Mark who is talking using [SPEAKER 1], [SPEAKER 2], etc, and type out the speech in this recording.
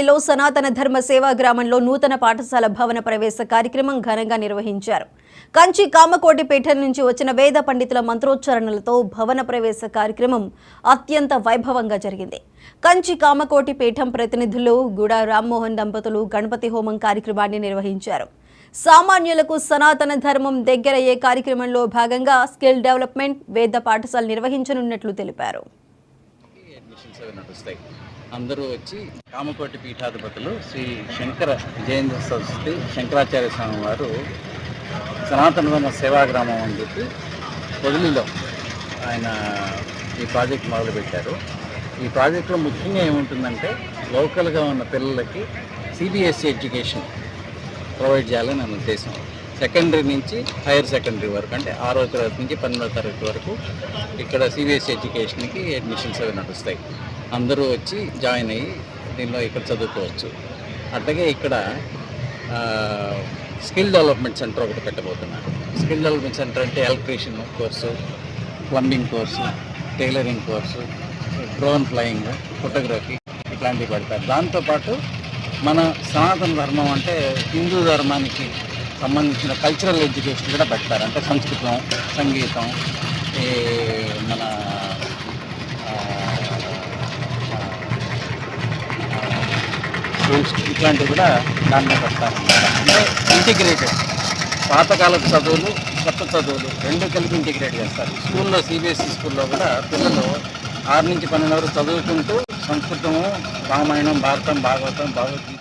[SPEAKER 1] లో సనాతన ధర్మ సేవా గ్రామంలో నూతన పాఠశాల భవన ప్రవేశ కార్యక్రమం ఘనంగా నిర్వహించారు. కంచి కామకోటి పీఠం నుంచి వచ్చిన వేద పండితుల మంత్రోచ్చారణలతో భవన ప్రవేశ కార్యక్రమం అత్యంత వైభవంగా జరిగింది. కంచి కామకోటి పీఠం ప్రతినిధులు గుడా రామ్మోహన్ దంపతులు గణపతి హోమం కార్యక్రమాన్ని నిర్వహించారు. సామాన్యులకు సనాతన ధర్మం దగ్గరయ్యే కార్యక్రమంలో భాగంగా స్కిల్ డెవలప్మెంట్ వేద పాఠశాల నిర్వహించనున్నట్లు తెలిపారు.
[SPEAKER 2] అందరూ వచ్చి కామకోటి పీఠాధిపతులు శ్రీ శంకర జయంతి సరస్వతి శంకరాచార్య స్వామి వారు సనాతన ధర్మ సేవాగ్రామం అని చెప్పి పొదిలిలో ఆయన ఈ ప్రాజెక్ట్ మొదలుపెట్టారు. ఈ ప్రాజెక్టులో ముఖ్యంగా ఏముంటుందంటే లోకల్గా ఉన్న పిల్లలకి సిబిఎస్ఈ ఎడ్యుకేషన్ ప్రొవైడ్ చేయాలని నా ఉద్దేశం. సెకండరీ నుంచి హైయర్ సెకండరీ వరకు అంటే 6వ తరగతి నుంచి 12వ తరగతి వరకు ఇక్కడ సిబిఎస్ఈ ఎడ్యుకేషన్కి అడ్మిషన్స్ అవి నడుస్తాయి. అందరూ వచ్చి జాయిన్ అయ్యి దీనిలో ఇక్కడ చదువుకోవచ్చు. అట్లాగే ఇక్కడ స్కిల్ డెవలప్మెంట్ సెంటర్ ఒకటి పెట్టబోతున్నారు. స్కిల్ డెవలప్మెంట్ సెంటర్ అంటే electrician course, plumbing course, tailoring course, drone flying, photography ఇట్లాంటివి పెడతారు. దాంతోపాటు మన సనాతన ధర్మం అంటే హిందూ ధర్మానికి సంబంధించిన కల్చరల్ ఎడ్యుకేషన్ కూడా పెడతారు. అంటే సంస్కృతం, సంగీతం, మన ఇట్లాంటివి కూడా దాంట్లో పెడతారు. అంటే ఇంటిగ్రేటెడ్ పాతకాలపు చదువులు, కొత్త చదువులు రెండు కలిపి ఇంటిగ్రేట్ చేస్తారు. స్కూల్లో సిబిఎస్ఈ స్కూల్లో కూడా పిల్లలు 6 నుంచి 12 వరకు చదువుకుంటూ సంస్కృతము, రామాయణం, భారతం, భాగవతం, భగవద్గీత